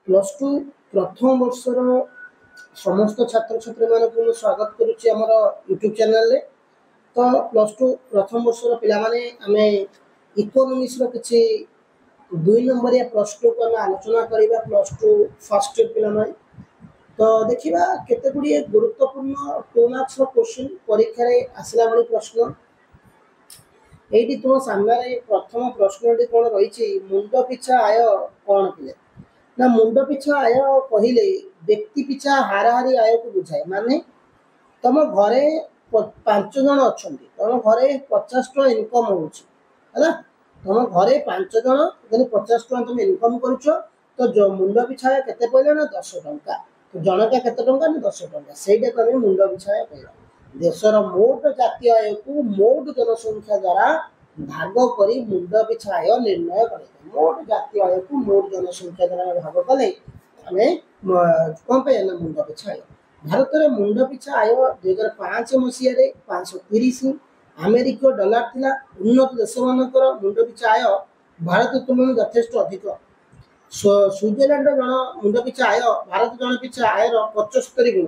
Plus two प्रथम वर्षर समस्त छात्र छात्री मानक स्वागत करुच्ची आमर यूट्यूब चैनल रे। तो प्लस टू प्रथम वर्षर पिला माने आमे इकोनॉमिक्स रो किछि 2 नंबरिया प्रश्न को आलोचना करिबा प्लस टू फर्स्ट ईयर पिला माने। तो देखिबा केते गुडी गुरुत्वपूर्ण 2 मार्क्स रो क्वेश्चन परीक्षा रे आसला बडी प्रश्न एठी तुम सामने प्रथम प्रश्नटी कोन रहिछि मुंड पिछा आय कोन पिले ना मुंड पिछा आय कहिले व्यक्ति पिछा हाराहारी आय को बुझाए माने तुम घरे 5 जन अछंती तुम घरे 50 टका इनकम होउछि हैला तुम घरे 5 जन जने 50 टका तुम इनकम करूछो तो जो मुंड पिछा केते पइले ना 10 टका तो जनका केते टका ना 10 टका सेटा तमे मुंड पिछा पइला देशर मोट जातीय आय को मोट जनसंख्या द्वारा भाग करी मुंड पिछा आय निर्णय करे मोट जातीय आय को मोट जनसंख्या द्वारा भाग कले हमें कौन पे ना मुंड पिछा आय भारत रे मुंड पिछा आय 2005 मसिया रे 530 अमेरिका डॉलर थिला उन्नत देश मानकर मुंड पिछा आय भारत तुलना यथेष्ट अधिक स्विट्जरलैंड जन मुंड पिछा आय भारत जन पिछा आय 75 गुण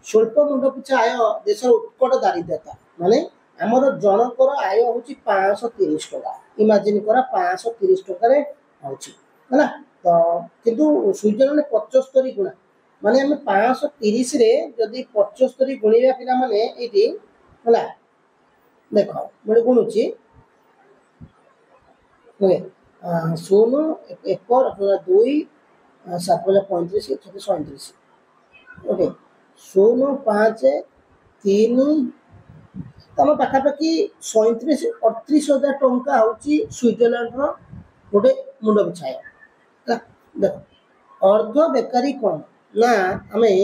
स्वल्प मुंड पिछा आय देश उत्कट दारिद्रता माने हमर जनकर आय होची 530 टका इमेजिन करा 530 टका रे होची हैला तो किंतु स्विट्जरलैंड 75 गुणा माने हम 530 रे जदी 75 गुणिया पिला माने एटी हैला देखो बडे गुणुची ओके 16 1 2 7 35 36 37 ओके 16 5 3 तम पाखापाखि 37 38,000 टंका होची स्विट्जरलैंड रो गोटे मुंड पिछाय देखो अर्ध बेकारी कोन ना हमें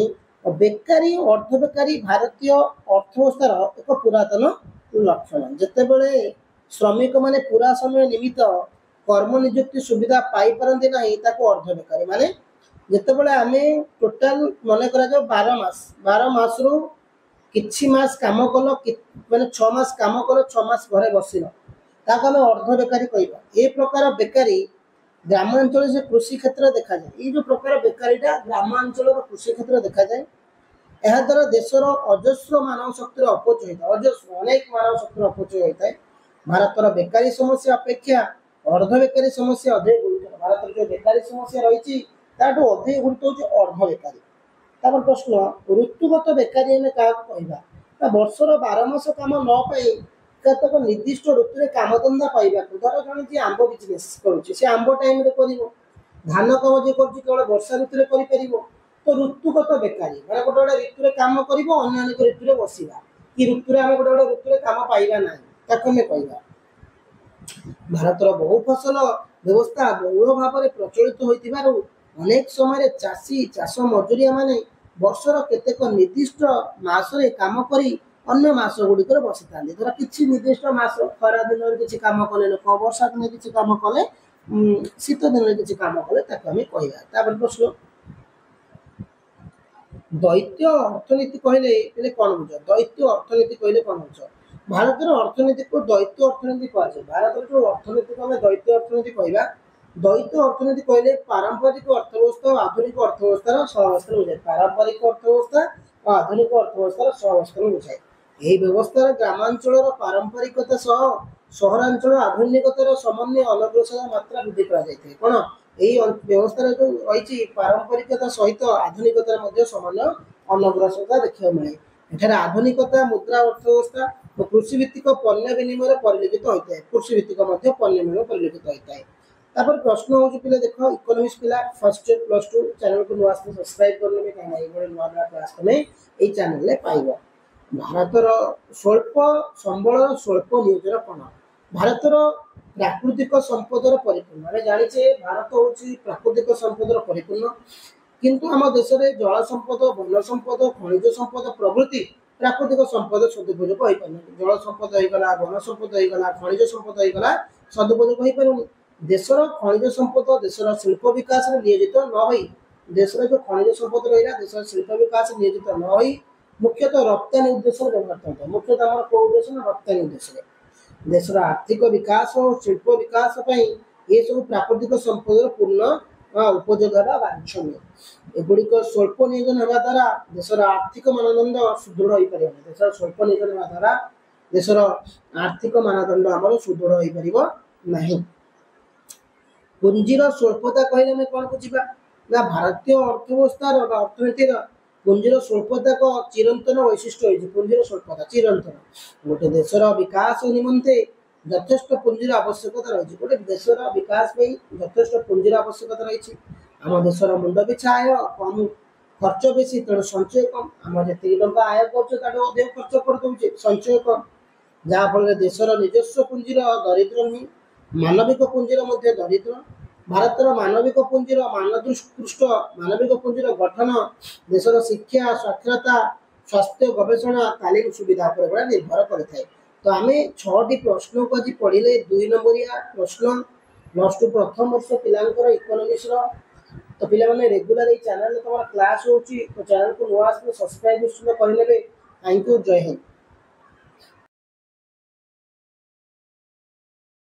बेकारी अर्ध बेकारी भारतीय अर्थव्यवस्थार एक पुरातन लक्षण जते बेले श्रमिक माने पूरा समय निमित्त कर्म नियुक्ति सुविधा पाई परंती नाही ताको अर्ध बेकारी माने जते बेले आमे टोटल मने करा जो 12 मास रो किछि मास काम कलो माने 6 मास काम कलो 6 मास घरे बसिलो ताको हम अर्ध बेकारी कहबा ए प्रकार बेकारी ग्रामांचल से कृषि क्षेत्र देखा जाए ये जो प्रकार बेकारीटा ग्रामांचल कृषि क्षेत्र देखा जाए यह द्वारा देशर अजस्र मानव शक्ति अपचय होता अजस्र अनेक मानव शक्ति अपचय होता है भारतर बेकारी समस्या अपेक्षा अर्ध बेकारी समस्या अधिक गुरुतर भारत जो बेकारी समस्या रही ताठू अधिक गुरुत्व होची अर्ध बेकारी तापर प्रश्न ऋतुगत बेकारी हमें क्या कहबा वर्षर 12 मास काम न पाई कतक निर्दिष्ट ऋतु काम धंदा पाइबा धर जन जी आंब बिजनेस करुचे से आंब टाइम रे करिवो धान कम जे करुचे केवल वर्षा ऋतु रे करि परिवो तो ऋतुगत बेकारी माने गोटे गोटे ऋतु रे काम करिवो अन्य अन्य ऋतु रे बसिबा कि ऋतु रे हम गोटे गोटे ऋतु रे काम पाइबा नाही ताको में कहबा भारतर बहु फसल व्यवस्था बहुल भाव में प्रचलित होइतिबारु अनेक समय चाषी चाष मजूरिया माने वर्षर केतेक निर्दिष्ट मास रे काम करी अन्य मास गुड़िकर बसी था धर किसी निर्दिष्ट मास खरा दिन किसी काम कले लोक वर्षा दिन किसी काम कले शीत दिन किसी काम कले ताको हमें कहबा प्रश्न दैत्य अर्थनीति कहले पहले कौन बुझ दैत्य अर्थनीति कहले कौन बुझ भारत अर्थनीति को दैत्य अर्थनीति कह भारत जो अर्थनीति को हमें दैत्य अर्थनीति कहबा दैत्य अर्थनीति कहले पारंपरिक अर्थव्यवस्था और आधुनिक अर्थव्यवस्था सहवस्था बुझाए पारंपरिक अर्थव्यवस्था और आधुनिक अर्थव्यवस्था सहवस्था बुझाए यही व्यवस्था ग्रामांचल पारंपरिकता सह सहरांचल आधुनिकतार समन्वय अनग्रसर मात्रा वृद्धि करा जायते कोन एही व्यवस्था जो रही पारंपरिकता सहित आधुनिकतार मध्य समन्वय अनग्रसरता देखियो मिले एठारे आधुनिकता मुद्रा अर्थव्यवस्था और कृषि भित्तिक पण्य विनिमय परिलक्षित होता है कृषि भित्तिक मध्य पण्य विनिमय परिलक्षित होता है तापर प्रश्न हो पिले देखो इकोनॉमिक्स पिला first year plus two channel को नुआ सब्सक्राइब करने में कहीं बड़े नुआ नुआ क्लास में एई चैनल ले पाइबो भारतर स्वल्प संबल स्वल्प नियोजन कोन भारतर प्राकृतिक संपदर परिपूर्ण आमे जानिछे भारत होची प्राकृतिक संपदर परिपूर्ण किंतु हम देश रे जल संपद वन संपद खनिज संपद प्रभृति प्राकृतिक संपद सदुपयोग होई पारन जल संपद होई गला वन संपद होई गला खनिज संपद होई गला सदुपयोग होई पारुनी देशर खनिज संपद देशर शिल्प विकास में नियोजित न होई देशर जो खनिज संपद रहिला देशर शिल्प विकास में नियोजित न होई मुख्यतः रप्तानी उद्देश्य व्यवहार होता है मुख्यतः हमर को उद्देश्य न रप्तानी उद्देश्य देशर आर्थिक विकास और शिल्प विकास पई ये सब प्राकृतिक संपदर पूर्ण ଉପଯୋଗ ହେବା ବାଞ୍ଛନୀୟ। ଏଗୁଡ଼ିକ ସ୍ୱଳ୍ପ ନିୟୋଜନ ହେବା ଦ୍ୱାରା ଦେଶର ଆର୍ଥିକ ମାନଦଣ୍ଡ ସୁଦୃଢ଼ ହୋଇପାରିବ ନାହିଁ। ଦେଶର ସ୍ୱଳ୍ପ ନିୟୋଜନ ହେବା ଦ୍ୱାରା ଦେଶର ଆର୍ଥିକ ମାନଦଣ୍ଡ ଆମର ସୁଦୃଢ଼ ହୋଇପାରିବ ନାହିଁ। ପୁଞ୍ଜିର ସ୍ୱଳ୍ପତା କହିଲେ ଆମେ କ'ଣ ବୁଝିବା ନା ଭାରତୀୟ ଅର୍ଥବ୍ୟବସ୍ଥାର ବା ଅର୍ଥନୀତିର ପୁଞ୍ଜିର ସ୍ୱଳ୍ପତା ଏକ ଚିରନ୍ତନ ବୈଶିଷ୍ଟ୍ୟ ହୋଇଛି। ପୁଞ୍ଜିର ସ୍ୱଳ୍ପତା ଚିରନ୍ତନ। ଗୋଟେ ଦେଶର ବିକାଶ ନିମନ୍ତେ ଯଥେଷ୍ଟ ପୁଞ୍ଜିର ଆବଶ୍ୟକତା ରହିଛି। ଗୋଟେ ଦେଶର ବିକାଶ ପାଇଁ ଯଥେଷ୍ଟ ପୁଞ୍ଜିର ଆବଶ୍ୟକତା ରହିଛି। ଆମ ଦେଶର ମୁଣ୍ଡ ପିଛା ଆୟ କମ୍, ଖର୍ଚ୍ଚ ବେଶୀ, ତେଣୁ ସଞ୍ଚୟ କମ୍। ଆମର ଯେତିକି ଟଙ୍କା ଆୟ କରୁଛେ ତାଠୁ ଅଧିକ ଖର୍ଚ୍ଚ କରିଦେଉଛେ, ସଞ୍ଚୟ କମ୍। ଯାହାଫଳରେ ଦେଶର ନିଜସ୍ୱ ପୁଞ୍ଜିର ଦରିଦ୍ର ନୁହେଁ, ମାନବିକ ପୁଞ୍ଜିର ମଧ୍ୟ ଦରିଦ୍ର। ଭାରତର ମାନବିକ ପୁଞ୍ଜିର ମାନଦୃଷ୍ଟ ମାନବିକ ପୁଞ୍ଜିର ଗଠନ ଦେଶର ଶିକ୍ଷା, ସାକ୍ଷରତା, ସ୍ୱାସ୍ଥ୍ୟ, ଗବେଷଣା, ତାଲିମ ସୁବିଧା ଉପରେ ଗୁଡ଼ା ନିର୍ଭର କରିଥାଏ। ତ ଆମେ 6ଟି ପ୍ରଶ୍ନକୁ ଆଜି ପଢ଼ିଲେ। 2 ନମ୍ବରିଆ ପ୍ରଶ୍ନ +2 ପ୍ରଥମ ବର୍ଷ ପିଲାଙ୍କର ଇକୋନୋମିକ୍ସର। ତ ପିଲାମାନେ ରେଗୁଲାର ଏଇ ଚ୍ୟାନେଲରେ ତମର କ୍ଲାସ୍ ହେଉଛି। ତ ଚ୍ୟାନେଲକୁ ନୂଆ ଆସିଲେ ସବସ୍କ୍ରାଇବ୍ ନିଶ୍ଚିତ କରିନେବେ। ଥ୍ୟାଙ୍କ ୟୁ, ଜୟ ହିନ୍ଦ।